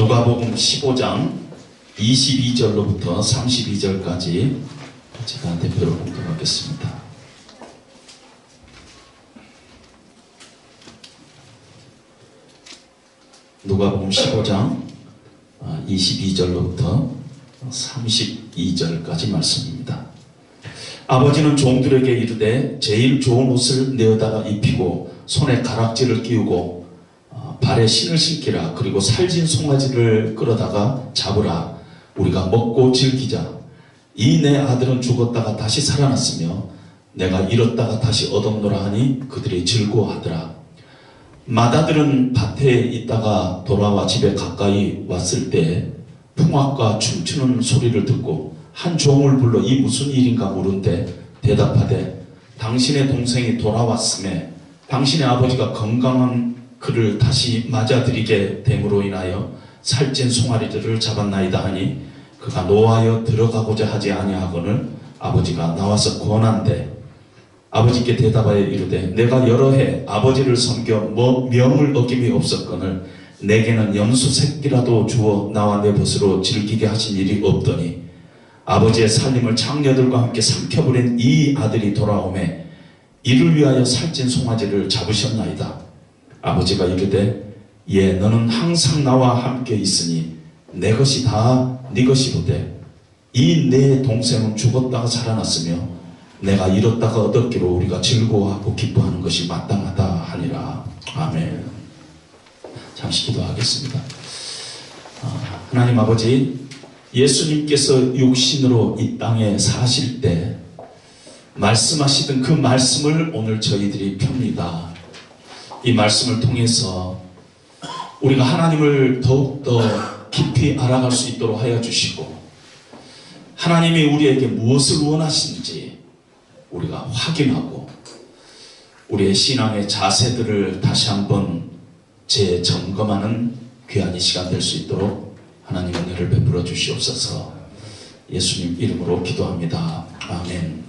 누가복음 15장 22절로부터 32절까지 제가 대표로 공독하겠습니다. 누가복음 15장 22절로부터 32절까지 말씀입니다. 아버지는 종들에게 이르되 제일 좋은 옷을 내어다가 입히고 손에 가락지를 끼우고 발에 신을 신기라. 그리고 살진 송아지를 끌어다가 잡으라. 우리가 먹고 즐기자. 이 내 아들은 죽었다가 다시 살아났으며 내가 잃었다가 다시 얻었노라 하니 그들이 즐거워하더라. 맏아들은 밭에 있다가 돌아와 집에 가까이 왔을 때 풍악과 춤추는 소리를 듣고 한 종을 불러 이 무슨 일인가 물은데 대답하되 당신의 동생이 돌아왔음에 당신의 아버지가 건강한 그를 다시 맞아들이게 됨으로 인하여 살찐 송아리들을 잡았나이다 하니 그가 노하여 들어가고자 하지 아니하거늘 아버지가 나와서 권한대 아버지께 대답하여 이르되 내가 여러 해 아버지를 섬겨 명을 어김이 없었거늘 내게는 염소 새끼라도 주어 나와 내 벗으로 즐기게 하신 일이 없더니 아버지의 살림을 장녀들과 함께 삼켜버린 이 아들이 돌아오매 이를 위하여 살찐 송아지를 잡으셨나이다. 아버지가 이르되 예 너는 항상 나와 함께 있으니 내 것이 다 네 것이로되 이 내 동생은 죽었다가 살아났으며 내가 잃었다가 얻었기로 우리가 즐거워하고 기뻐하는 것이 마땅하다 하니라. 아멘. 잠시 기도하겠습니다. 하나님 아버지, 예수님께서 육신으로 이 땅에 사실 때 말씀하시던 그 말씀을 오늘 저희들이 펴니다. 이 말씀을 통해서 우리가 하나님을 더욱더 깊이 알아갈 수 있도록 하여 주시고 하나님이 우리에게 무엇을 원하시는지 우리가 확인하고 우리의 신앙의 자세들을 다시 한번 재점검하는 귀한 이 시간 될 수 있도록 하나님 은혜를 베풀어 주시옵소서. 예수님 이름으로 기도합니다. 아멘.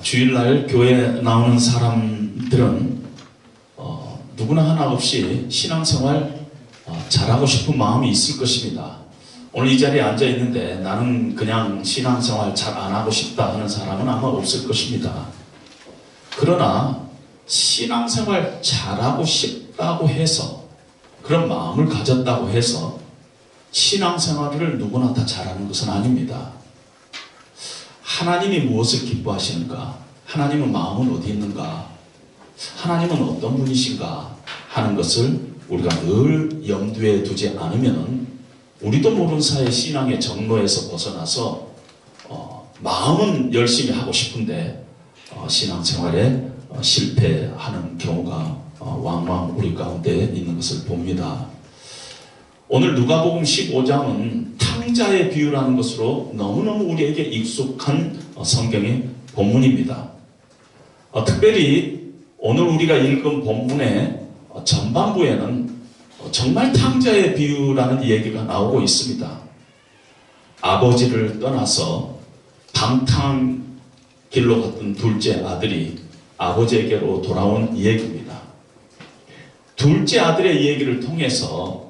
주일날 교회에 나오는 사람들은 누구나 하나 없이 신앙생활 잘하고 싶은 마음이 있을 것입니다. 오늘 이 자리에 앉아 있는데 나는 그냥 신앙생활 잘 안 하고 싶다 하는 사람은 아마 없을 것입니다. 그러나 신앙생활 잘하고 싶다고 해서 그런 마음을 가졌다고 해서 신앙생활을 누구나 다 잘하는 것은 아닙니다. 하나님이 무엇을 기뻐하시는가? 하나님의 마음은 어디 있는가? 하나님은 어떤 분이신가? 하는 것을 우리가 늘 염두에 두지 않으면 우리도 모르는 사이에 신앙의 정로에서 벗어나서 마음은 열심히 하고 싶은데 신앙생활에 실패하는 경우가 왕왕 우리 가운데 있는 것을 봅니다. 오늘 누가복음 15장은 탕자의 비유라는 것으로 너무너무 우리에게 익숙한 성경의 본문입니다. 특별히 오늘 우리가 읽은 본문의 전반부에는 정말 탕자의 비유라는 얘기가 나오고 있습니다. 아버지를 떠나서 방탕길로 갔던 둘째 아들이 아버지에게로 돌아온 이야기입니다. 둘째 아들의 이야기를 통해서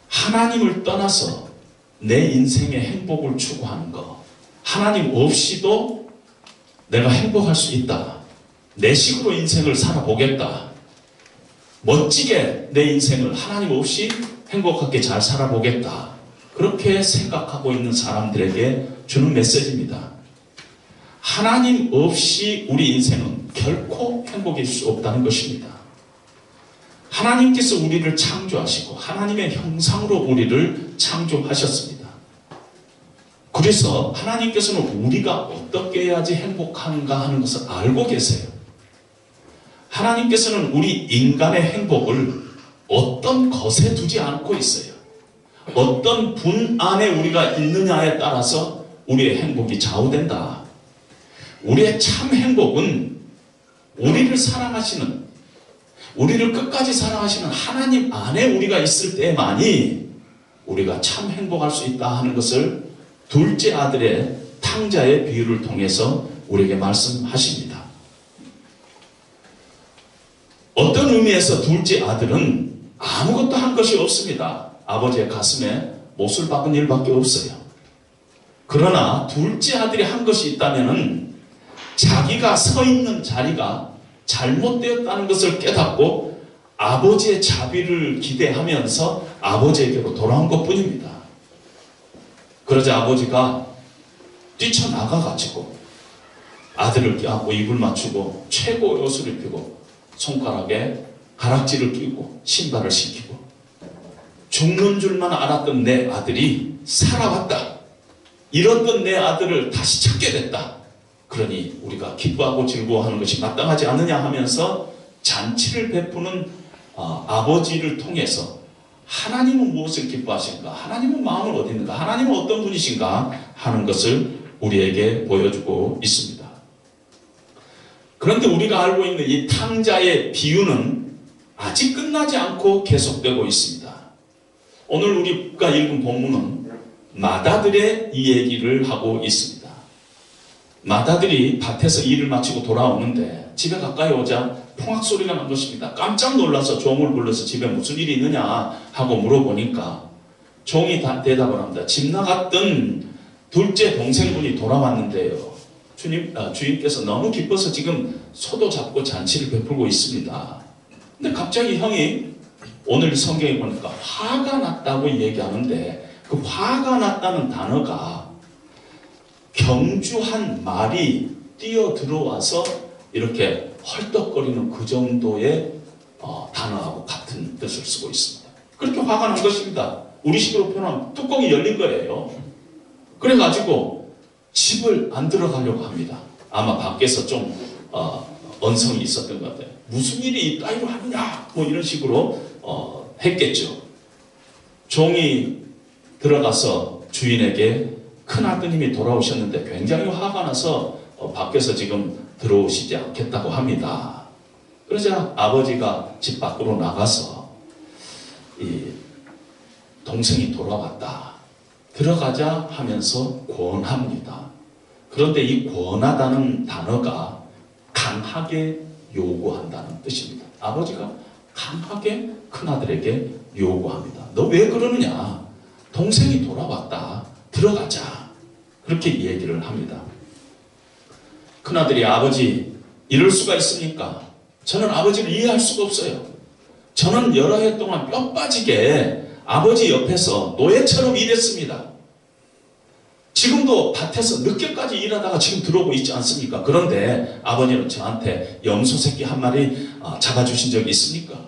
하나님을 떠나서 내 인생의 행복을 추구하는 것, 하나님 없이도 내가 행복할 수 있다. 내 식으로 인생을 살아보겠다. 멋지게 내 인생을 하나님 없이 행복하게 잘 살아보겠다. 그렇게 생각하고 있는 사람들에게 주는 메시지입니다. 하나님 없이 우리 인생은 결코 행복일 수 없다는 것입니다. 하나님께서 우리를 창조하시고 하나님의 형상으로 우리를 창조하셨습니다. 그래서 하나님께서는 우리가 어떻게 해야지 행복한가 하는 것을 알고 계세요. 하나님께서는 우리 인간의 행복을 어떤 것에 두지 않고 있어요. 어떤 분 안에 우리가 있느냐에 따라서 우리의 행복이 좌우된다. 우리의 참 행복은 우리를 사랑하시는, 우리를 끝까지 사랑하시는 하나님 안에 우리가 있을 때만이 우리가 참 행복할 수 있다 하는 것을 둘째 아들의 탕자의 비유를 통해서 우리에게 말씀하십니다. 어떤 의미에서 둘째 아들은 아무것도 한 것이 없습니다. 아버지의 가슴에 못을 박은 일밖에 없어요. 그러나 둘째 아들이 한 것이 있다면은 자기가 서 있는 자리가 잘못되었다는 것을 깨닫고 아버지의 자비를 기대하면서 아버지에게로 돌아온 것뿐입니다. 그러자 아버지가 뛰쳐나가가지고 아들을 껴안고 입을 맞추고 최고의 옷을 입히고 손가락에 가락지를 끼고 신발을 신기고 죽는 줄만 알았던 내 아들이 살아왔다. 잃었던 내 아들을 다시 찾게 됐다. 그러니 우리가 기뻐하고 즐거워하는 것이 마땅하지 않느냐 하면서 잔치를 베푸는 아버지를 통해서 하나님은 무엇을 기뻐하신가? 하나님은 마음을 어디 있는가? 하나님은 어떤 분이신가? 하는 것을 우리에게 보여주고 있습니다. 그런데 우리가 알고 있는 이 탕자의 비유는 아직 끝나지 않고 계속되고 있습니다. 오늘 우리가 읽은 본문은 맏아들의 이 얘기를 하고 있습니다. 맏아들이 밭에서 일을 마치고 돌아오는데 집에 가까이 오자 풍악 소리가 난 것입니다. 깜짝 놀라서 종을 불러서 집에 무슨 일이 있느냐 하고 물어보니까 종이 대답을 합니다. 집 나갔던 둘째 동생분이 돌아왔는데요. 주인께서 너무 기뻐서 지금 소도 잡고 잔치를 베풀고 있습니다. 근데 갑자기 형이 오늘 성경에 보니까 화가 났다고 얘기하는데 그 화가 났다는 단어가 경주한 말이 뛰어 들어와서 이렇게 헐떡거리는 그 정도의 단어하고 같은 뜻을 쓰고 있습니다. 그렇게 화가 난 것입니다. 우리식으로 표현하면 뚜껑이 열린 거예요. 그래가지고 집을 안 들어가려고 합니다. 아마 밖에서 좀 언성이 있었던 것 같아요. 무슨 일이 따위로 하느냐 뭐 이런 식으로 했겠죠. 종이 들어가서 주인에게 큰아드님이 돌아오셨는데 굉장히 화가 나서 밖에서 지금 들어오시지 않겠다고 합니다. 그러자 아버지가 집 밖으로 나가서 이 동생이 돌아왔다. 들어가자 하면서 권합니다. 그런데 이 권하다는 단어가 강하게 요구한다는 뜻입니다. 아버지가 강하게 큰아들에게 요구합니다. 너 왜 그러느냐? 동생이 돌아왔다. 들어가자. 그렇게 얘기를 합니다. 큰아들이 아버지 이럴 수가 있습니까? 저는 아버지를 이해할 수가 없어요. 저는 여러 해 동안 뼈 빠지게 아버지 옆에서 노예처럼 일했습니다. 지금도 밭에서 늦게까지 일하다가 지금 들어오고 있지 않습니까? 그런데 아버님은 저한테 염소 새끼 한 마리 잡아주신 적이 있습니까?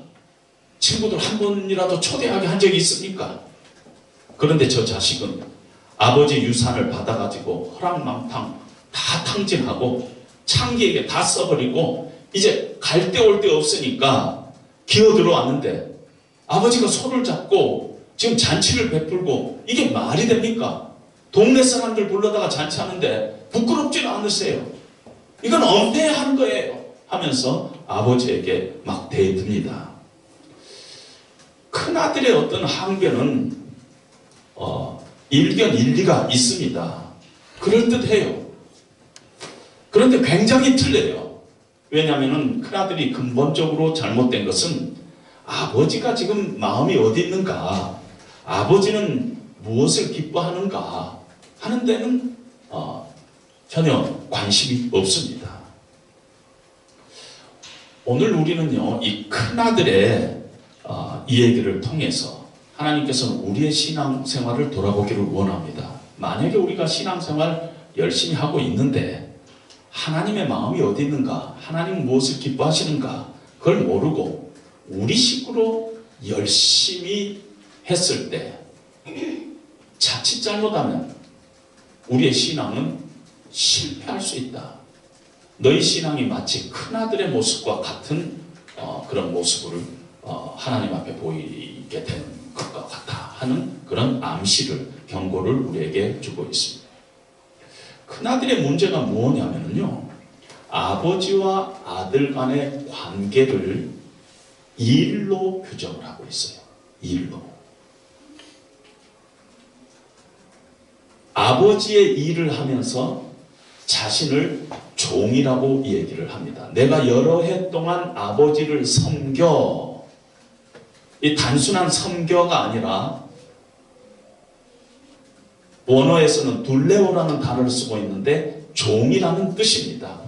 친구들 한 번이라도 초대하게 한 적이 있습니까? 그런데 저 자식은 아버지 유산을 받아가지고 허랑망탕 다 탕진하고 창기에게 다 써버리고 이제 갈 데 올 데 없으니까 기어 들어왔는데 아버지가 손을 잡고 지금 잔치를 베풀고 이게 말이 됩니까? 동네 사람들 불러다가 잔치하는데 부끄럽지는 않으세요? 이건 엄폐한 거예요 하면서 아버지에게 막 대듭니다. 큰아들의 어떤 항변은 일견 일리가 있습니다. 그럴듯해요. 그런데 굉장히 틀려요. 왜냐하면 큰아들이 근본적으로 잘못된 것은 아버지가 지금 마음이 어디 있는가, 아버지는 무엇을 기뻐하는가 하는 데는 전혀 관심이 없습니다. 오늘 우리는요, 이 큰아들의 이 얘기를 통해서 하나님께서는 우리의 신앙생활을 돌아보기를 원합니다. 만약에 우리가 신앙생활 열심히 하고 있는데 하나님의 마음이 어디 있는가, 하나님은 무엇을 기뻐하시는가 그걸 모르고 우리 식으로 열심히 했을 때 자칫 잘못하면 우리의 신앙은 실패할 수 있다. 너희 신앙이 마치 큰아들의 모습과 같은 그런 모습을 하나님 앞에 보이게 된 것과 같아 하는 그런 암시를, 경고를 우리에게 주고 있습니다. 큰아들의 문제가 무엇이냐면요, 아버지와 아들 간의 관계를 일로 규정을 하고 있어요. 일로. 아버지의 일을 하면서 자신을 종이라고 얘기를 합니다. 내가 여러 해 동안 아버지를 섬겨, 이 단순한 섬겨가 아니라 원어에서는 둘레오라는 단어를 쓰고 있는데 종이라는 뜻입니다.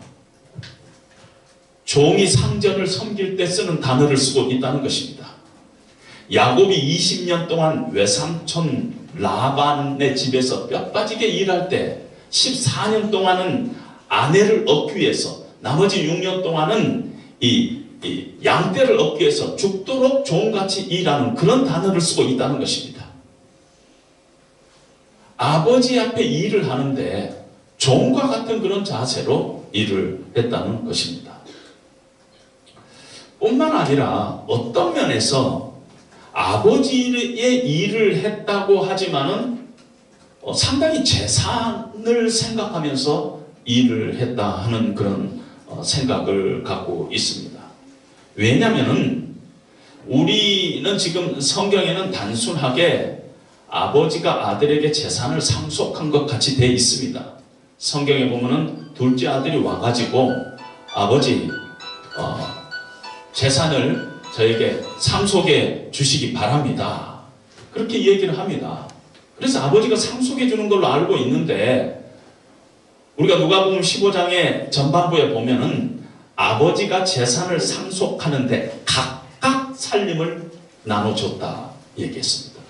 종이 상전을 섬길 때 쓰는 단어를 쓰고 있다는 것입니다. 야곱이 20년 동안 외삼촌 라반의 집에서 뼈 빠지게 일할 때 14년 동안은 아내를 얻기 위해서, 나머지 6년 동안은 이 양떼를 얻기 위해서 죽도록 종같이 일하는 그런 단어를 쓰고 있다는 것입니다. 아버지 앞에 일을 하는데 종과 같은 그런 자세로 일을 했다는 것입니다. 뿐만 아니라 어떤 면에서 아버지의 일을 했다고 하지만은 상당히 재산을 생각하면서 일을 했다 하는 그런 생각을 갖고 있습니다. 왜냐하면은 우리는 지금 성경에는 단순하게 아버지가 아들에게 재산을 상속한 것 같이 되어 있습니다. 성경에 보면은 둘째 아들이 와가지고 아버지 재산을 저에게 상속해 주시기 바랍니다. 그렇게 얘기를 합니다. 그래서 아버지가 상속해 주는 걸로 알고 있는데, 우리가 누가복음 15장의 전반부에 보면은 아버지가 재산을 상속하는데 각각 살림을 나눠줬다 얘기했습니다.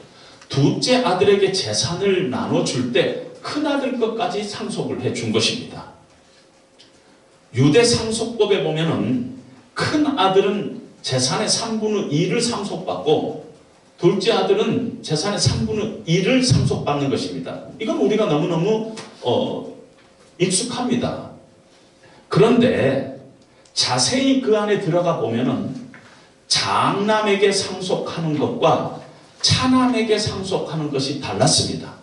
둘째 아들에게 재산을 나눠줄 때 큰아들 것까지 상속을 해준 것입니다. 유대 상속법에 보면은 큰 아들은 재산의 3분의 2를 상속받고 둘째 아들은 재산의 3분의 1을 상속받는 것입니다. 이건 우리가 너무너무 익숙합니다. 그런데 자세히 그 안에 들어가 보면은 장남에게 상속하는 것과 차남에게 상속하는 것이 달랐습니다.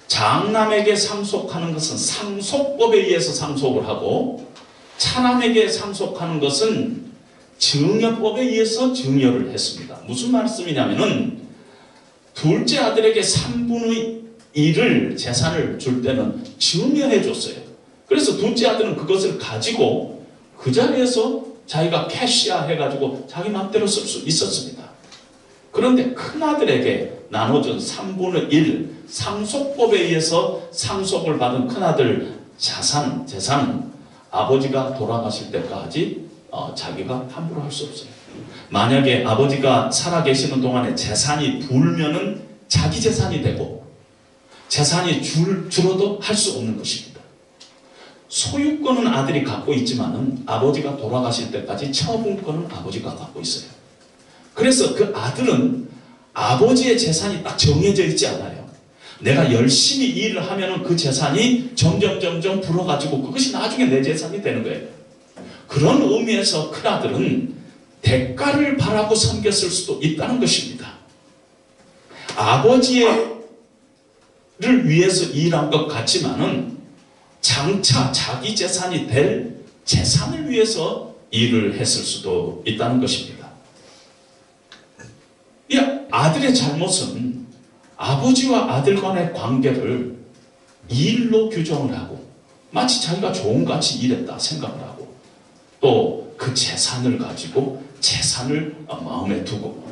장남에게 상속하는 것은 상속법에 의해서 상속을 하고, 차남에게 상속하는 것은 증여법에 의해서 증여를 했습니다. 무슨 말씀이냐면은 둘째 아들에게 3분의 1을 재산을 줄 때는 증여해 줬어요. 그래서 둘째 아들은 그것을 가지고 그 자리에서 자기가 캐시아 해가지고 자기 마음대로 쓸 수 있었습니다. 그런데 큰아들에게 나눠준 3분의 1 상속법에 의해서 상속을 받은 큰아들 재산은 아버지가 돌아가실 때까지 자기가 함부로 할 수 없어요. 만약에 아버지가 살아계시는 동안에 재산이 불면은 자기 재산이 되고, 재산이 줄어도 할 수 없는 것입니다. 소유권은 아들이 갖고 있지만은 아버지가 돌아가실 때까지 처분권은 아버지가 갖고 있어요. 그래서 그 아들은 아버지의 재산이 딱 정해져 있지 않아요. 내가 열심히 일을 하면은 그 재산이 점점 불어가지고 그것이 나중에 내 재산이 되는 거예요. 그런 의미에서 큰아들은 대가를 바라고 섬겼을 수도 있다는 것입니다. 아버지를 위해서 일한 것 같지만은 장차 자기 재산이 될 재산을 위해서 일을 했을 수도 있다는 것입니다. 이 아들의 잘못은 아버지와 아들 간의 관계를 일로 규정을 하고 마치 자기가 종같이 일했다 생각을 하고, 또 그 재산을 가지고 재산을 마음에 두고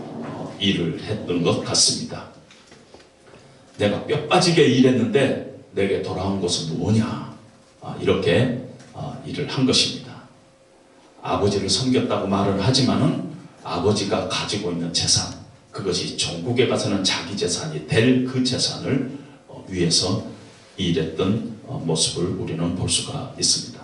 일을 했던 것 같습니다. 내가 뼈 빠지게 일했는데 내게 돌아온 것은 뭐냐, 이렇게 일을 한 것입니다. 아버지를 섬겼다고 말을 하지만은 아버지가 가지고 있는 재산, 그것이 종국에 가서는 자기 재산이 될 그 재산을 위해서 일했던 모습을 우리는 볼 수가 있습니다.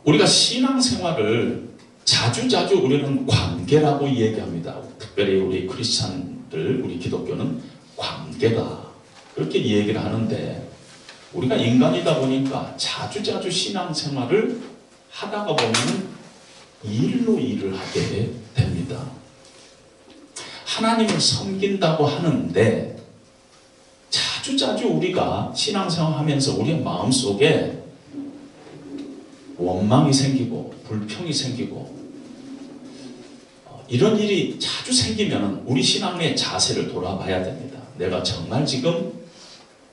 우리가 신앙생활을 자주자주 우리는 관계라고 얘기합니다. 특별히 우리 크리스찬들, 우리 기독교는 관계다 그렇게 얘기를 하는데, 우리가 인간이다 보니까 자주자주 신앙생활을 하다가 보면 일로 일을 하게 됩니다. 하나님을 섬긴다고 하는데 자주자주 우리가 신앙생활 하면서 우리의 마음속에 원망이 생기고 불평이 생기고 이런 일이 자주 생기면 우리 신앙의 자세를 돌아봐야 됩니다. 내가 정말 지금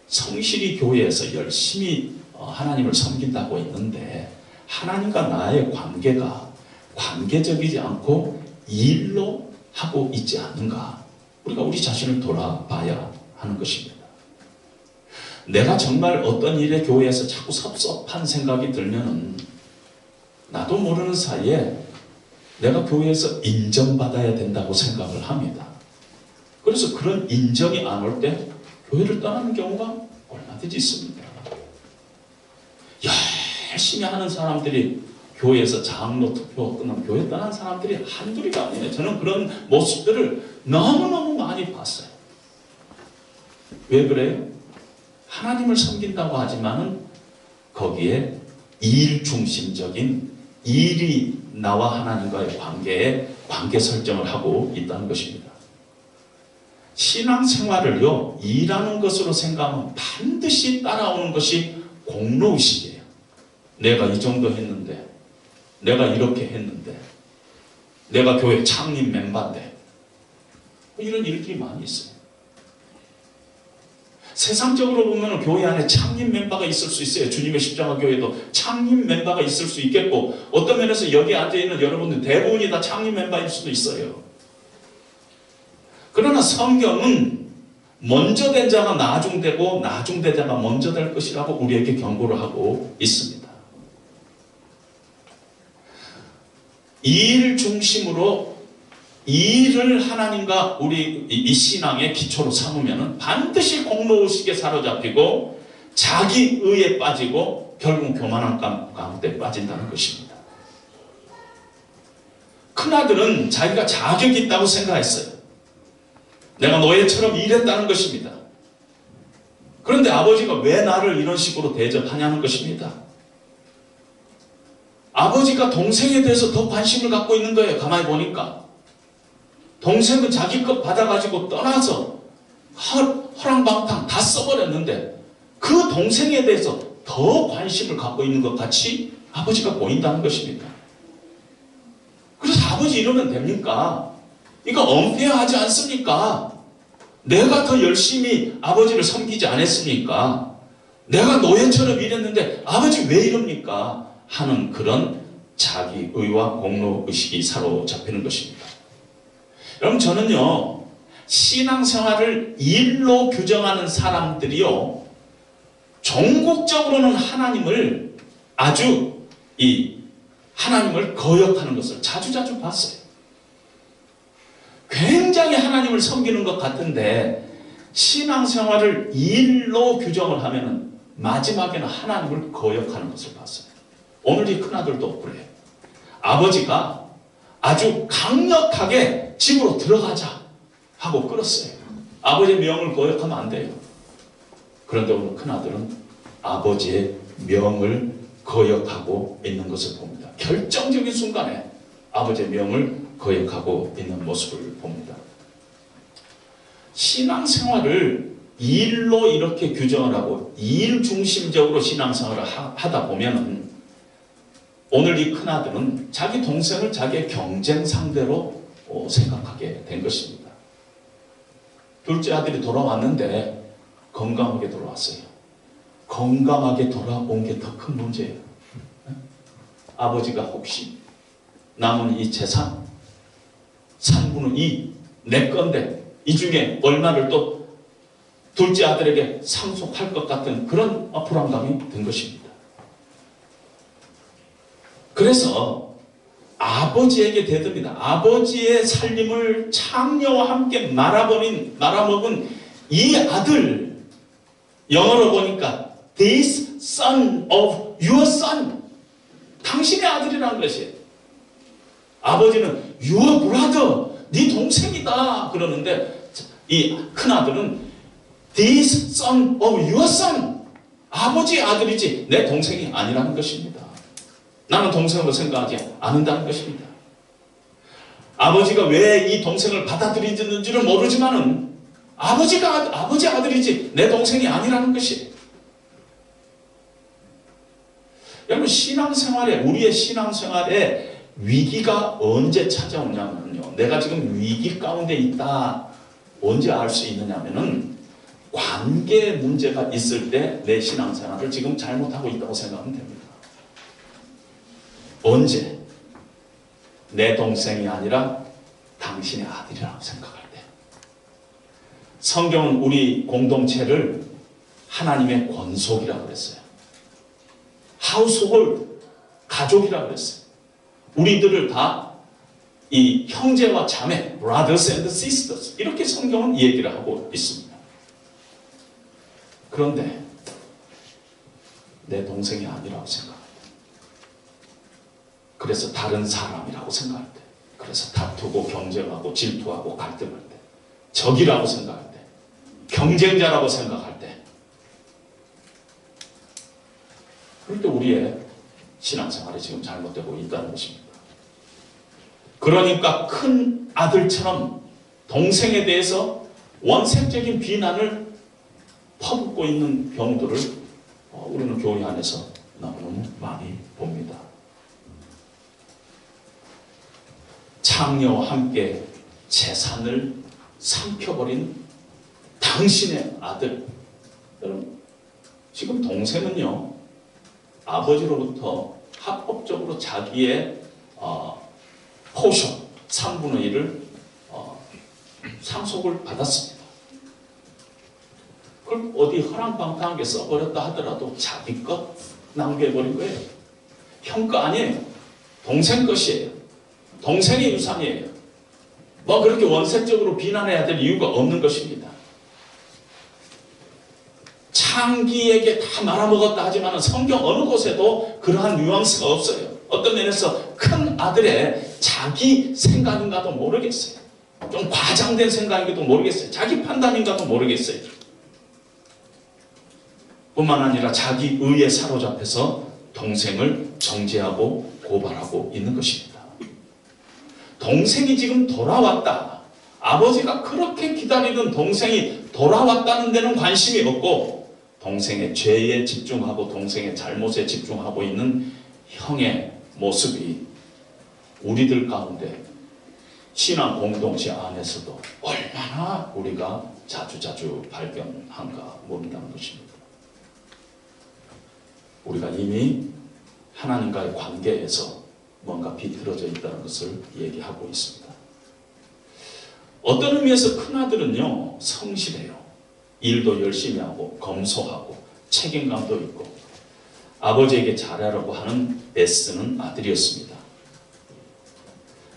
성실히 교회에서 열심히 하나님을 섬긴다고 했는데 하나님과 나의 관계가 관계적이지 않고 일로 하고 있지 않는가? 우리가 우리 자신을 돌아봐야 하는 것입니다. 내가 정말 어떤 일에 교회에서 자꾸 섭섭한 생각이 들면은 나도 모르는 사이에 내가 교회에서 인정받아야 된다고 생각을 합니다. 그래서 그런 인정이 안 올 때 교회를 떠나는 경우가 얼마든지 있습니다. 열심히 하는 사람들이 교회에서 장로 투표 끝나면 교회 떠난 사람들이 한둘이가 아니에요. 저는 그런 모습들을 너무너무 많이 봤어요. 왜 그래요? 하나님을 섬긴다고 하지만은 거기에 일 중심적인 일이 나와 하나님과의 관계 설정을 하고 있다는 것입니다. 신앙생활을요, 일하는 것으로 생각하면 반드시 따라오는 것이 공로의식이에요. 내가 이 정도 했는데, 내가 이렇게 했는데, 내가 교회 창립 멤버인데, 이런 일들이 많이 있어요. 세상적으로 보면 교회 안에 창립 멤버가 있을 수 있어요. 주님의 십자가 교회도 창립 멤버가 있을 수 있겠고, 어떤 면에서 여기 앉아있는 여러분들 대부분이 다 창립 멤버일 수도 있어요. 그러나 성경은 먼저 된 자가 나중되고 나중된 자가 먼저 될 것이라고 우리에게 경고를 하고 있습니다. 일 중심으로 일을 하나님과 우리 이 신앙의 기초로 삼으면 반드시 공로의식에 사로잡히고 자기의에 빠지고 결국 교만한 가운데 빠진다는 것입니다. 큰아들은 자기가 자격이 있다고 생각했어요. 내가 노예처럼 일했다는 것입니다. 그런데 아버지가 왜 나를 이런 식으로 대접하냐는 것입니다. 아버지가 동생에 대해서 더 관심을 갖고 있는 거예요. 가만히 보니까. 동생은 자기 것 받아가지고 떠나서 허랑방탕 다 써버렸는데 그 동생에 대해서 더 관심을 갖고 있는 것 같이 아버지가 보인다는 것입니다. 그래서 아버지 이러면 됩니까? 이거 엄폐하지 않습니까? 내가 더 열심히 아버지를 섬기지 않았습니까? 내가 노예처럼 일했는데 아버지 왜 이럽니까? 하는 그런 자기의와 공로의식이 사로잡히는 것입니다. 여러분, 저는요, 신앙생활을 일로 규정하는 사람들이요, 종국적으로는 하나님을 하나님을 거역하는 것을 자주자주 봤어요. 굉장히 하나님을 섬기는 것 같은데 신앙생활을 일로 규정을 하면은 마지막에는 하나님을 거역하는 것을 봤어요. 오늘 이 큰아들도 그래요. 아버지가 아주 강력하게 집으로 들어가자 하고 끌었어요. 아버지의 명을 거역하면 안 돼요. 그런데 오늘 큰아들은 아버지의 명을 거역하고 있는 것을 봅니다. 결정적인 순간에 아버지의 명을 거역하고 있는 모습을 봅니다. 신앙생활을 일로 이렇게 규정을 하고 일 중심적으로 신앙생활을 하다 보면은 오늘 이 큰아들은 자기 동생을 자기의 경쟁 상대로 생각하게 된 것입니다. 둘째 아들이 돌아왔는데 건강하게 돌아왔어요. 건강하게 돌아온 게 더 큰 문제예요. 아버지가 혹시 남은 이 재산 3분의 2 내 건데 이 중에 얼마를 또 둘째 아들에게 상속할 것 같은 그런 불안감이 든 것입니다. 그래서 아버지에게 대듭니다. 아버지의 살림을 창녀와 함께 말아먹은 이 아들, 영어로 보니까 this son of your son, 당신의 아들이라는 것이에요. 아버지는 your brother, 네 동생이다 그러는데 이 큰아들은 this son of your son, 아버지의 아들이지 내 동생이 아니라는 것입니다. 나는 동생으로 생각하지 않는다는 것입니다. 아버지가 왜 이 동생을 받아들이는지를 모르지만은 아버지 아들이지 내 동생이 아니라는 것이에요. 여러분, 우리의 신앙생활에 위기가 언제 찾아오냐면요, 내가 지금 위기 가운데 있다 언제 알 수 있느냐면은 관계 문제가 있을 때 내 신앙생활을 지금 잘못하고 있다고 생각하면 됩니다. 언제? 내 동생이 아니라 당신의 아들이라고 생각할 때. 성경은 우리 공동체를 하나님의 권속이라고 그랬어요. 하우스홀드, 가족이라고 그랬어요. 우리들을 다 이 형제와 자매, brothers and sisters, 이렇게 성경은 얘기를 하고 있습니다. 그런데 내 동생이 아니라고 생각할 때, 그래서 다른 사람이라고 생각할 때, 그래서 다투고 경쟁하고 질투하고 갈등할 때, 적이라고 생각할 때, 경쟁자라고 생각할 때, 그럴 때 우리의 신앙생활이 지금 잘못되고 있다는 것입니다. 그러니까 큰 아들처럼 동생에 대해서 원색적인 비난을 퍼붓고 있는 경우들을 우리는 교회 안에서 너무 많이 봅니다. 창녀와 함께 재산을 삼켜버린 당신의 아들. 여러분, 지금 동생은요, 아버지로부터 합법적으로 자기의 포션 3분의 1을 상속을 받았습니다. 그걸 어디 허랑방탕하게 써버렸다 하더라도 자기 것 낭비해버린 거예요. 형 거 아니에요. 동생 것이에요. 동생의 유산이에요. 뭐 그렇게 원색적으로 비난해야 될 이유가 없는 것입니다. 창기에게 다 말아먹었다 하지만 성경 어느 곳에도 그러한 뉘앙스가 없어요. 어떤 면에서 큰 아들의 자기 생각인가도 모르겠어요. 좀 과장된 생각인가도 모르겠어요. 자기 판단인가도 모르겠어요. 뿐만 아니라 자기 의에 사로잡혀서 동생을 정죄하고 고발하고 있는 것입니다. 동생이 지금 돌아왔다. 아버지가 그렇게 기다리던 동생이 돌아왔다는 데는 관심이 없고 동생의 죄에 집중하고 동생의 잘못에 집중하고 있는 형의 모습이 우리들 가운데 신앙 공동체 안에서도 얼마나 우리가 자주자주 발견한가 모른다는 것입니다. 우리가 이미 하나님과의 관계에서 뭔가 비틀어져 있다는 것을 얘기하고 있습니다. 어떤 의미에서 큰아들은요, 성실해요. 일도 열심히 하고 검소하고 책임감도 있고 아버지에게 잘하려고 하는 애쓰는 아들이었습니다.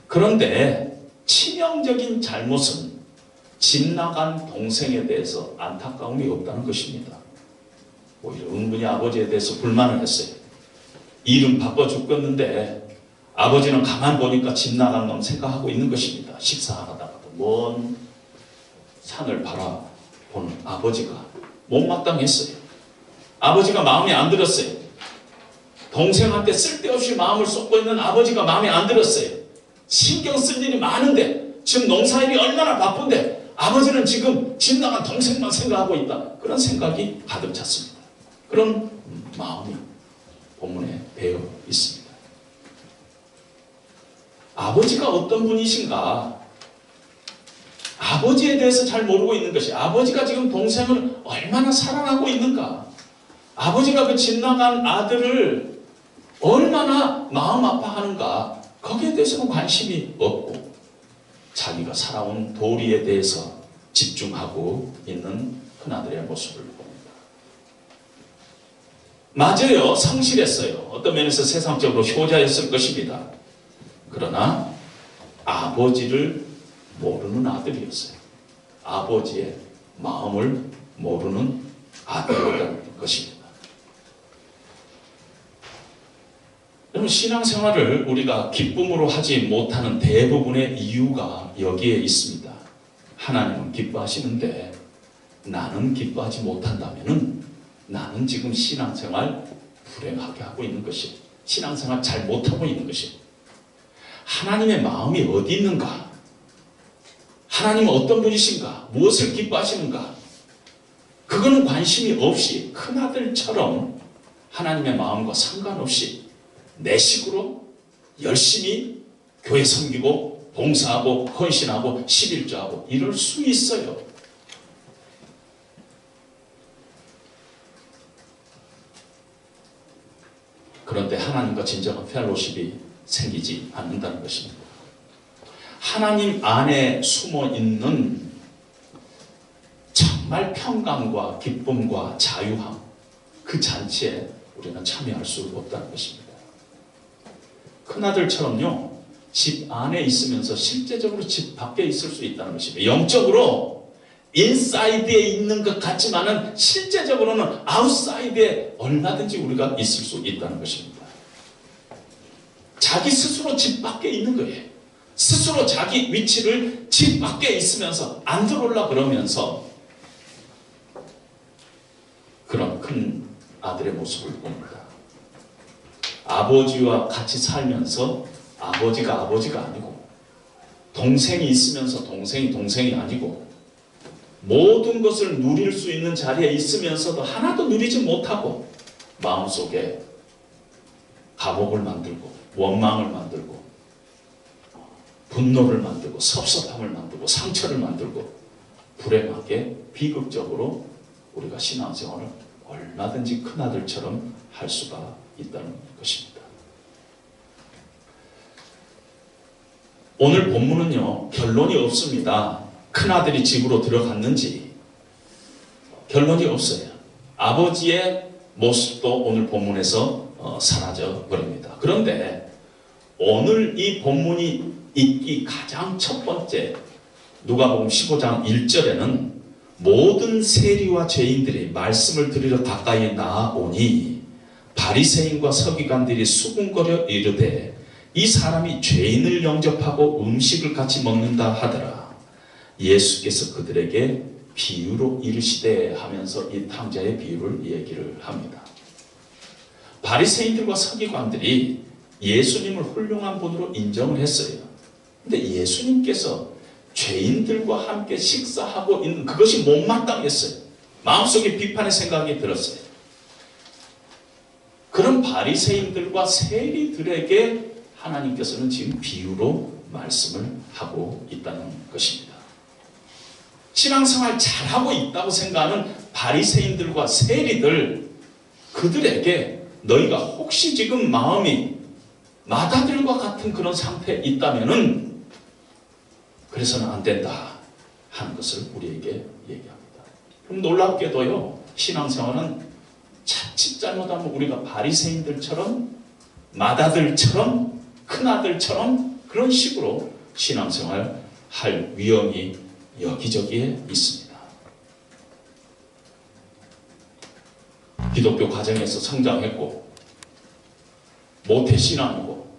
그런데 치명적인 잘못은 집 나간 동생에 대해서 안타까움이 없다는 것입니다. 오히려 은근히 아버지에 대해서 불만을 했어요. 일은 바빠 죽겠는데 아버지는 가만 보니까 집 나간 놈 생각하고 있는 것입니다. 식사하다가도 먼 산을 바라보는 아버지가 못마땅했어요. 아버지가 마음에 안 들었어요. 동생한테 쓸데없이 마음을 쏟고 있는 아버지가 마음에 안 들었어요. 신경 쓸 일이 많은데 지금 농사일이 얼마나 바쁜데 아버지는 지금 집 나간 동생만 생각하고 있다. 그런 생각이 가득 찼습니다. 그런 마음이 본문에 배어 있습니다. 아버지가 어떤 분이신가? 아버지에 대해서 잘 모르고 있는 것이 아버지가 지금 동생을 얼마나 사랑하고 있는가? 아버지가 그 집 나간 아들을 얼마나 마음 아파하는가? 거기에 대해서는 관심이 없고 자기가 살아온 도리에 대해서 집중하고 있는 큰아들의 모습을 봅니다. 맞아요. 성실했어요. 어떤 면에서 세상적으로 효자였을 것입니다. 그러나 아버지를 모르는 아들이었어요. 아버지의 마음을 모르는 아들이었다는 것입니다. 여러분, 신앙생활을 우리가 기쁨으로 하지 못하는 대부분의 이유가 여기에 있습니다. 하나님은 기뻐하시는데 나는 기뻐하지 못한다면 나는 지금 신앙생활 불행하게 하고 있는 것이, 신앙생활 잘 못하고 있는 것이, 하나님의 마음이 어디 있는가? 하나님은 어떤 분이신가? 무엇을 기뻐하시는가? 그거는 관심이 없이 큰아들처럼 하나님의 마음과 상관없이 내 식으로 열심히 교회 섬기고 봉사하고 헌신하고 11조하고 이럴 수 있어요. 그런데 하나님과 진정한 펠로십이 생기지 않는다는 것입니다. 하나님 안에 숨어 있는 정말 평강과 기쁨과 자유함, 그 잔치에 우리는 참여할 수 없다는 것입니다. 큰아들처럼요, 집 안에 있으면서 실제적으로 집 밖에 있을 수 있다는 것입니다. 영적으로 인사이드에 있는 것 같지만은 실제적으로는 아웃사이드에 얼마든지 우리가 있을 수 있다는 것입니다. 자기 스스로 집 밖에 있는 거예요. 스스로 자기 위치를 집 밖에 있으면서 안 들어올라 그러면서 그런 큰 아들의 모습을 봅니다. 아버지와 같이 살면서 아버지가 아니고, 동생이 있으면서 동생이 아니고, 모든 것을 누릴 수 있는 자리에 있으면서도 하나도 누리지 못하고 마음속에 감옥을 만들고 원망을 만들고 분노를 만들고 섭섭함을 만들고 상처를 만들고 불행하게 비극적으로 우리가 신앙생활을 얼마든지 큰아들처럼 할 수가 있다는 것입니다. 오늘 본문은요, 결론이 없습니다. 큰아들이 집으로 들어갔는지 결론이 없어요. 아버지의 모습도 오늘 본문에서 사라져 버립니다. 그런데 오늘 이 본문이 읽기 가장 첫 번째 누가복음 15장 1절에는 모든 세리와 죄인들이 말씀을 들으러 가까이 나아오니 바리새인과 서기관들이 수군거려 이르되 이 사람이 죄인을 영접하고 음식을 같이 먹는다 하더라. 예수께서 그들에게 비유로 이르시되 하면서 이 탕자의 비유를 얘기를 합니다. 바리새인들과 서기관들이 예수님을 훌륭한 분으로 인정을 했어요. 근데 예수님께서 죄인들과 함께 식사하고 있는 그것이 못마땅했어요. 마음속에 비판의 생각이 들었어요. 그런 바리새인들과 세리들에게 하나님께서는 지금 비유로 말씀을 하고 있다는 것입니다. 신앙생활 잘하고 있다고 생각하는 바리새인들과 세리들, 그들에게 너희가 혹시 지금 마음이 마다들과 같은 그런 상태에 있다면은 그래서는 안 된다 하는 것을 우리에게 얘기합니다. 그럼 놀랍게도요, 신앙생활은 자칫 잘못하면 우리가 바리새인들처럼 마다들처럼 큰아들처럼 그런 식으로 신앙생활 할 위험이 여기저기에 있습니다. 기독교 가정에서 성장했고 모태신앙이고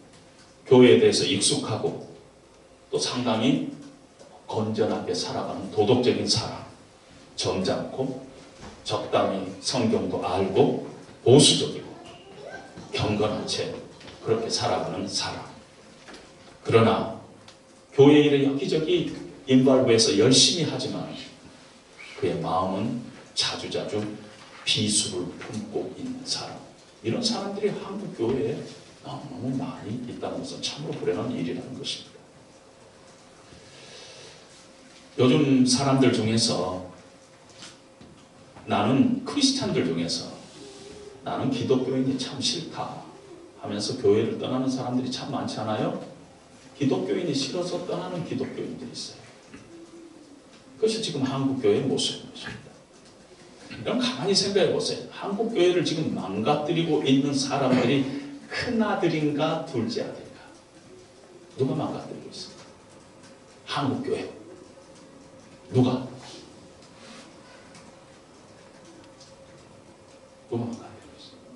교회에 대해서 익숙하고 또 상당히 건전하게 살아가는 도덕적인 사람, 점잖고 적당히 성경도 알고 보수적이고 경건한 채 그렇게 살아가는 사람. 그러나 교회 일에 여기저기 인발부해서 열심히 하지만 그의 마음은 자주자주 비수를 품고 있는 사람. 이런 사람들이 한국 교회에 너무 많이 있다는 것은 참으로 불행한 일이라는 것입니다. 요즘 사람들 중에서 나는 크리스찬들 중에서 나는 기독교인이 참 싫다 하면서 교회를 떠나는 사람들이 참 많지 않아요? 기독교인이 싫어서 떠나는 기독교인들이 있어요. 그것이 지금 한국교회의 모습인 것입니다. 그럼 가만히 생각해 보세요. 한국교회를 지금 망가뜨리고 있는 사람들이 큰아들인가 둘째 아들인가? 누가 망가뜨리고 있습니까? 한국교회. 누가? 누가 망가뜨리고 있습니까?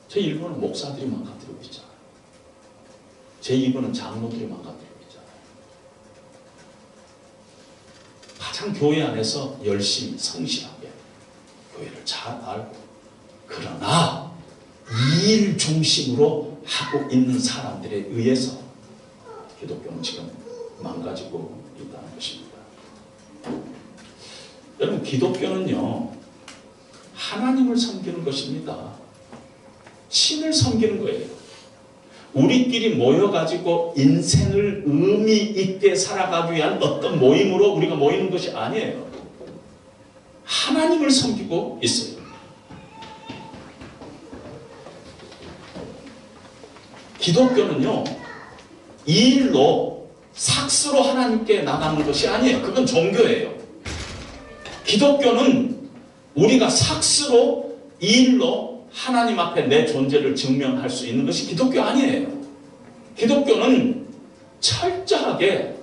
제 1번은 목사들이 망가뜨리고 있잖아요. 제 2번은 장로들이 망가뜨리고 있잖아요. 가장 교회 안에서 열심히 성실하게 교회를 잘 알고 그러나 일 중심으로 하고 있는 사람들에 의해서 기독교는 지금 망가지고 있다는 것입니다. 여러분, 기독교는요, 하나님을 섬기는 것입니다. 신을 섬기는 거예요. 우리끼리 모여가지고 인생을 의미 있게 살아가기 위한 어떤 모임으로 우리가 모이는 것이 아니에요. 하나님을 섬기고 있어요. 기독교는요, 이 일로 삭스로 하나님께 나가는 것이 아니에요. 그건 종교예요. 기독교는 우리가 삭스로 이 일로 하나님 앞에 내 존재를 증명할 수 있는 것이 기독교 아니에요. 기독교는 철저하게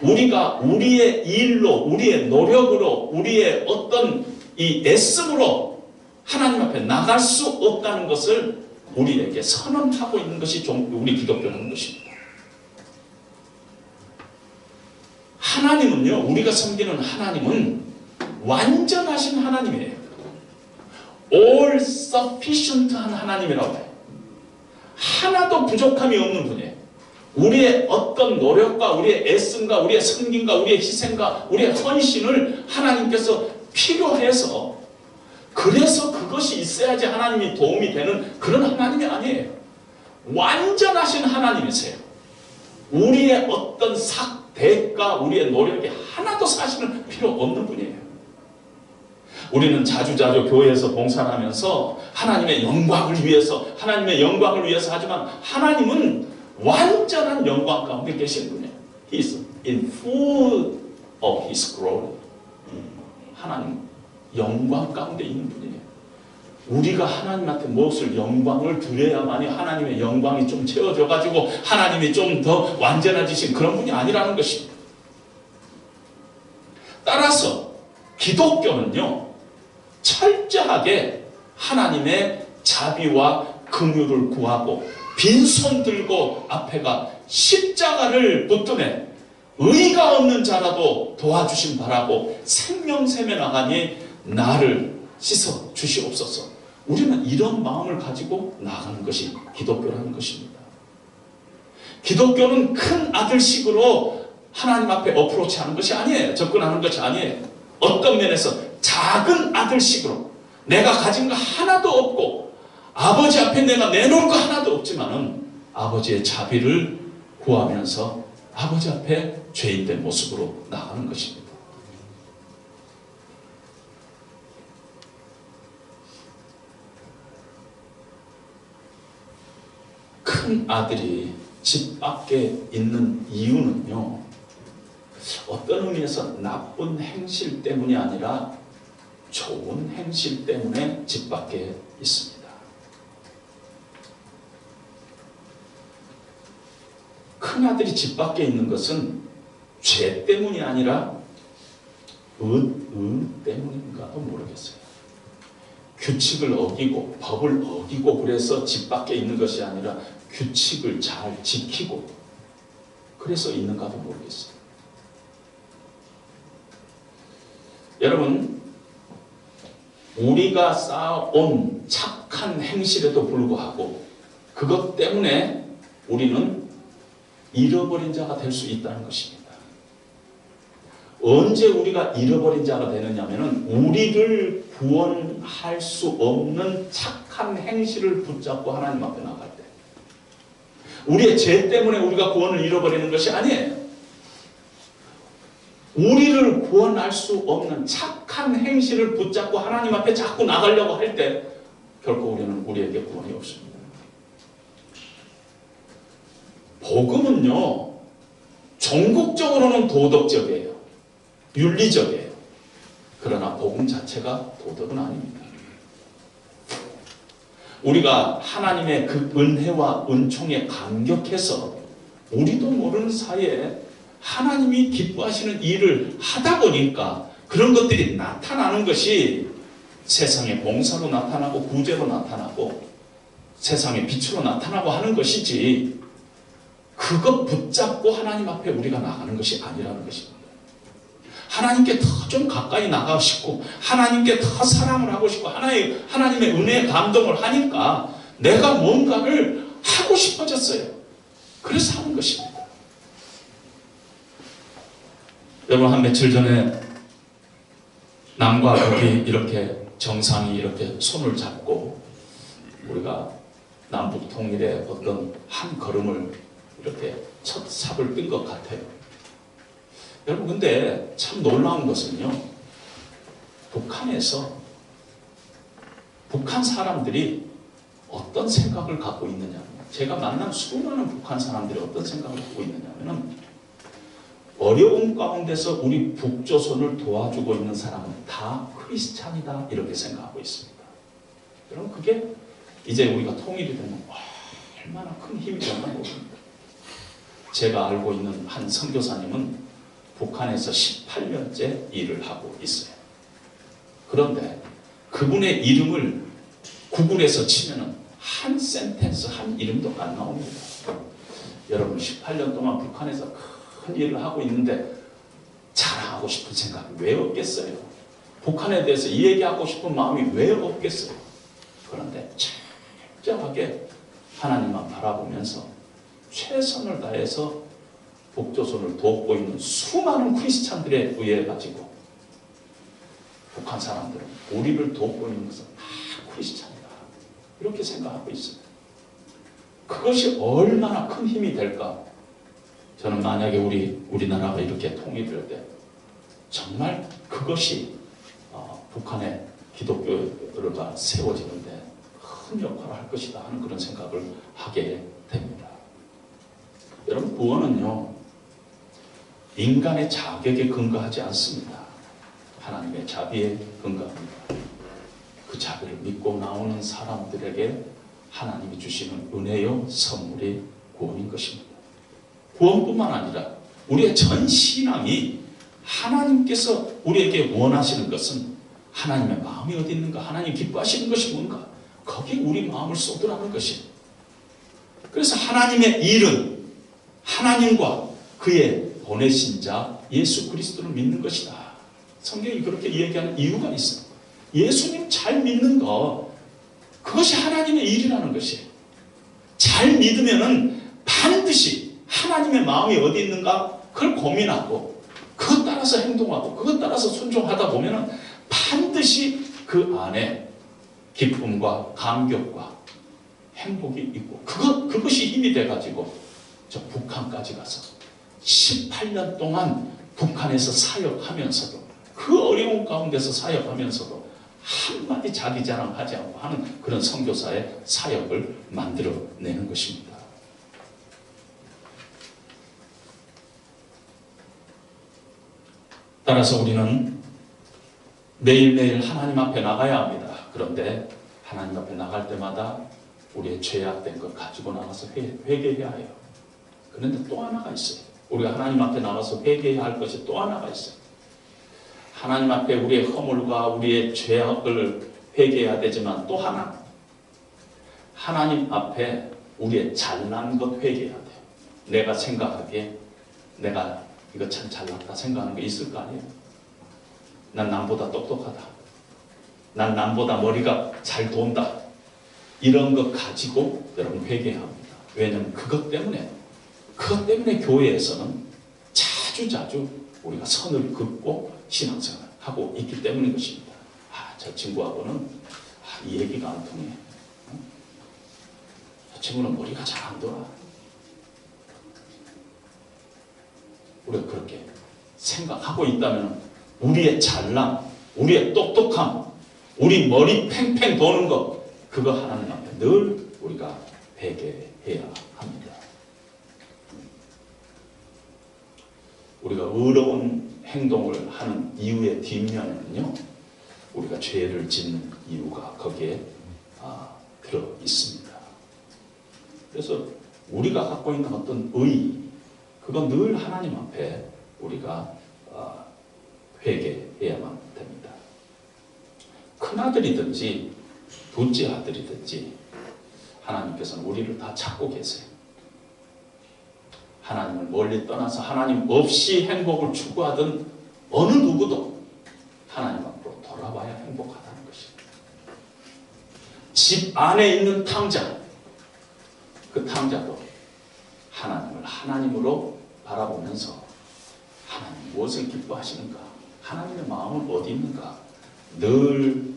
우리가 우리의 일로, 우리의 노력으로, 우리의 어떤 이 애씀으로 하나님 앞에 나갈 수 없다는 것을 우리에게 선언하고 있는 것이 우리 기독교라는 것입니다. 하나님은요, 우리가 섬기는 하나님은 완전하신 하나님이에요. all sufficient한 하나님이라고 해요. 하나도 부족함이 없는 분이에요. 우리의 어떤 노력과 우리의 애씀과 우리의 섬김과 우리의 희생과 우리의 헌신을 하나님께서 필요해서, 그래서 그것이 있어야지 하나님이 도움이 되는 그런 하나님이 아니에요. 완전하신 하나님이세요. 우리의 어떤 대가, 우리의 노력이 하나도 사실은 필요 없는 분이에요. 우리는 자주자주 교회에서 봉사를 하면서 하나님의 영광을 위해서 하지만 하나님은 완전한 영광 가운데 계신 분이에요. He is in full of His glory. 하나님 영광 가운데 있는 분이에요. 우리가 하나님한테 무엇을 영광을 드려야만이 하나님의 영광이 좀 채워져 가지고 하나님이 좀 더 완전해지신 그런 분이 아니라는 것입니다. 따라서 기독교는요, 철저하게 하나님의 자비와 긍휼을 구하고 빈손 들고 앞에가 십자가를 붙드네 의가 없는 자라도 도와주심 바라고 생명샘에 나가니 나를 씻어 주시옵소서. 우리는 이런 마음을 가지고 나가는 것이 기독교라는 것입니다. 기독교는 큰 아들식으로 하나님 앞에 어프로치하는 것이 아니에요. 접근하는 것이 아니에요. 어떤 면에서 작은 아들식으로 내가 가진 거 하나도 없고 아버지 앞에 내가 내놓은 거 하나도 없지만은 아버지의 자비를 구하면서 아버지 앞에 죄인된 모습으로 나가는 것입니다. 큰 아들이 집 밖에 있는 이유는요, 어떤 의미에서 나쁜 행실 때문이 아니라 좋은 행실 때문에 집 밖에 있습니다. 큰 아들이 집 밖에 있는 것은 죄 때문이 아니라 의 때문인가도 모르겠어요. 규칙을 어기고 법을 어기고 그래서 집 밖에 있는 것이 아니라 규칙을 잘 지키고 그래서 있는가도 모르겠어요. 여러분, 우리가 쌓아온 착한 행실에도 불구하고 그것 때문에 우리는 잃어버린 자가 될 수 있다는 것입니다. 언제 우리가 잃어버린 자가 되느냐면은 우리를 구원할 수 없는 착한 행실을 붙잡고 하나님 앞에 나갈 때, 우리의 죄 때문에 우리가 구원을 잃어버리는 것이 아니에요. 우리를 구원할 수 없는 착한 행실을 붙잡고 하나님 앞에 자꾸 나가려고 할 때 결코 우리에게 구원이 없습니다. 복음은요, 종국적으로는 도덕적이에요. 윤리적이에요. 그러나 복음 자체가 도덕은 아닙니다. 우리가 하나님의 그 은혜와 은총에 감격해서 우리도 모르는 사이에 하나님이 기뻐하시는 일을 하다 보니까 그런 것들이 나타나는 것이 세상의 봉사로 나타나고 구제로 나타나고 세상의 빛으로 나타나고 하는 것이지, 그것 붙잡고 하나님 앞에 우리가 나가는 것이 아니라는 것입니다. 하나님께 더 좀 가까이 나가고 싶고 하나님께 더 사랑을 하고 싶고 하나님의 은혜에 감동을 하니까 내가 뭔가를 하고 싶어졌어요. 그래서 하는 것입니다. 여러분, 한 며칠 전에 남과 북이 이렇게 정상이 이렇게 손을 잡고 우리가 남북 통일의 어떤 한 걸음을 이렇게 첫 삽을 뜬 것 같아요. 여러분, 근데 참 놀라운 것은요, 북한 사람들이 어떤 생각을 갖고 있느냐입니다. 제가 만난 수많은 북한 사람들이 어떤 생각을 하고 있느냐면 어려움 가운데서 우리 북조선을 도와주고 있는 사람은 다 크리스찬이다 이렇게 생각하고 있습니다. 여러분 그게 이제 우리가 통일이 되면 얼마나 큰 힘이 되나 모릅니다. 제가 알고 있는 한 선교사님은 북한에서 18년째 일을 하고 있어요. 그런데 그분의 이름을 구글에서 치면은 한 센텐스, 한 이름도 안 나옵니다. 여러분 18년 동안 북한에서 큰 일을 하고 있는데 자랑하고 싶은 생각이 왜 없겠어요? 북한에 대해서 얘기하고 싶은 마음이 왜 없겠어요? 그런데 철저하게 하나님만 바라보면서 최선을 다해서 북조선을 돕고 있는 수많은 크리스찬들에 의해 가지고 북한 사람들은 우리를 돕고 있는 것은 다 크리스찬이다 이렇게 생각하고 있습니다. 그것이 얼마나 큰 힘이 될까? 저는 만약에 우리나라가 이렇게 통일될 때 정말 그것이 북한의 기독교가 세워지는데 큰 역할을 할 것이다 하는 그런 생각을 하게 됩니다. 여러분 구원은요 인간의 자격에 근거하지 않습니다. 하나님의 자비에 근거합니다. 그 자비를 믿고 나오는 사람들에게 하나님이 주시는 은혜요 선물이 구원인 것입니다. 구원뿐만 아니라 우리의 전 신앙이 하나님께서 우리에게 원하시는 것은 하나님의 마음이 어디 있는가, 하나님 기뻐하시는 것이 뭔가, 거기에 우리 마음을 쏟으라는 것이. 그래서 하나님의 일은 하나님과 그의 보내신 자 예수 그리스도를 믿는 것이다. 성경이 그렇게 얘기하는 이유가 있어요. 예수님 잘 믿는 거, 그것이 하나님의 일이라는 것이에요. 잘 믿으면은 반드시 하나님의 마음이 어디 있는가 그걸 고민하고 그것 따라서 행동하고 그것 따라서 순종하다 보면은 반드시 그 안에 기쁨과 감격과 행복이 있고 그것이 힘이 돼가지고 저 북한까지 가서 18년 동안 북한에서 사역하면서도 그 어려운 가운데서 사역하면서도 한마디 자기 자랑하지 않고 하는 그런 선교사의 사역을 만들어내는 것입니다. 따라서 우리는 매일매일 하나님 앞에 나가야 합니다. 그런데 하나님 앞에 나갈 때마다 우리의 죄악된 것 가지고 나가서 회개해야 해요. 그런데 또 하나가 있어요. 우리가 하나님 앞에 나가서 회개해야 할 것이 또 하나가 있어요. 하나님 앞에 우리의 허물과 우리의 죄악을 회개해야 되지만 또 하나, 하나님 앞에 우리의 잘난 것 회개해야 돼요. 내가 생각하기에 내가 이거 참 잘났다 생각하는 게 있을 거 아니에요. 난 남보다 똑똑하다. 난 남보다 머리가 잘 돈다. 이런 것 가지고 여러분 회개합니다. 왜냐하면 그것 때문에 교회에서는 자주 우리가 선을 긋고 신앙생활을 하고 있기 때문인 것입니다. 저 친구하고는 이 얘기가 안 통해. 저 친구는 머리가 잘 안 돌아. 우리가 그렇게 생각하고 있다면 우리의 잘남, 우리의 똑똑함, 우리 머리 팽팽 도는 것, 그거 하나님 앞에 늘 우리가 회개해야 합니다. 우리가 의로운 행동을 하는 이유의 뒷면에는요, 우리가 죄를 짓는 이유가 거기에 들어 있습니다. 그래서 우리가 갖고 있는 어떤 의, 그건 늘 하나님 앞에 우리가 회개해야만 됩니다. 큰아들이든지 둘째 아들이든지 하나님께서는 우리를 다 찾고 계세요. 하나님을 멀리 떠나서 하나님 없이 행복을 추구하던 어느 누구도 하나님 앞으로 돌아와야 행복하다는 것입니다. 집 안에 있는 탕자, 그 탕자도 하나님을 하나님으로 바라보면서 하나님 무엇을 기뻐하시는가, 하나님의 마음은 어디 있는가 늘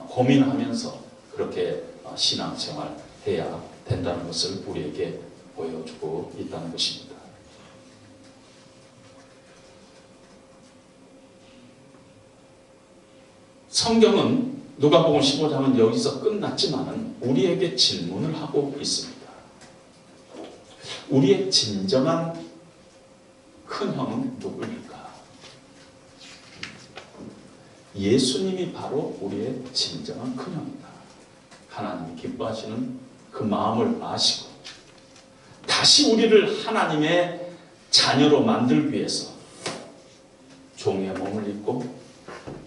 고민하면서 그렇게 신앙생활 해야 된다는 것을 우리에게 보여주고 있다는 것입니다. 성경은 누가복음 15장은 여기서 끝났지만은 우리에게 질문을 하고 있습니다. 우리의 진정한 큰 형은 누구일까? 예수님이 바로 우리의 진정한 큰 형이다. 하나님이 기뻐하시는 그 마음을 아시고 다시 우리를 하나님의 자녀로 만들기 위해서 종의 몸을 입고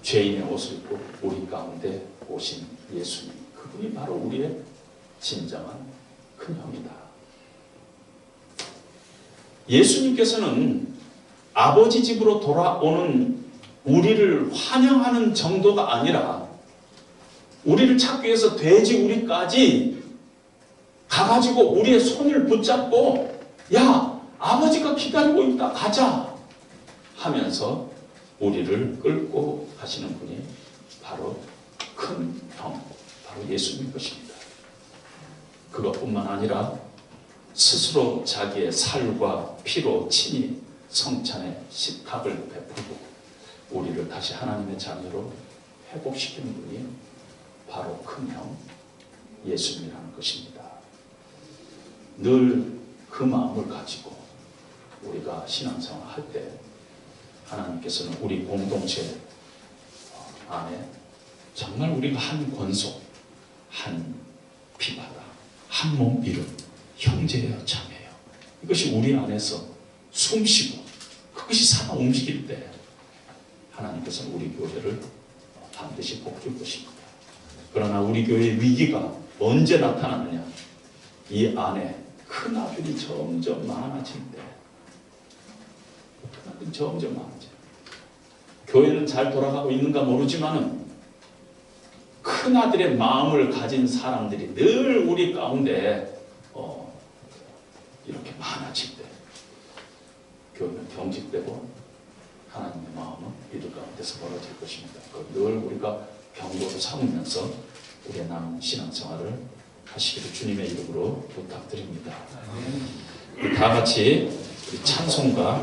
죄인의 옷을 입고 우리 가운데 오신 예수님, 그분이 바로 우리의 진정한 큰 형이다. 예수님께서는 아버지 집으로 돌아오는 우리를 환영하는 정도가 아니라 우리를 찾기 위해서 돼지 우리까지 가가지고 우리의 손을 붙잡고 야, 아버지가 기다리고 있다, 가자 하면서 우리를 끌고 가시는 분이 바로 큰 형, 바로 예수님 것입니다. 그것뿐만 아니라 스스로 자기의 살과 피로 친히 성찬의 식탁을 베풀고 우리를 다시 하나님의 자녀로 회복시키는 분이 바로 큰 형 예수님이라는 것입니다. 늘 그 마음을 가지고 우리가 신앙생활 할 때 하나님께서는 우리 공동체 안에 정말 우리가 한 권속, 한 피바다, 한 몸 이름, 형제예요, 자매예요. 이것이 우리 안에서 숨쉬고 그것이 살아 움직일 때 하나님께서는 우리 교회를 반드시 복줄 것입니다. 그러나 우리 교회의 위기가 언제 나타나느냐? 이 안에 큰 아들이 점점 많아질 때, 큰 아들이 점점 많아져. 교회는 잘 돌아가고 있는가 모르지만은 큰 아들의 마음을 가진 사람들이 늘 우리 가운데 이렇게 많아질 때 교회는 경직되고 하나님의 마음은 이들 가운데서 벌어질 것입니다. 늘 우리가 경고를 삼으면서 우리의 남은 신앙생활을 하시기를 주님의 이름으로 부탁드립니다. 다 같이 우리 찬송가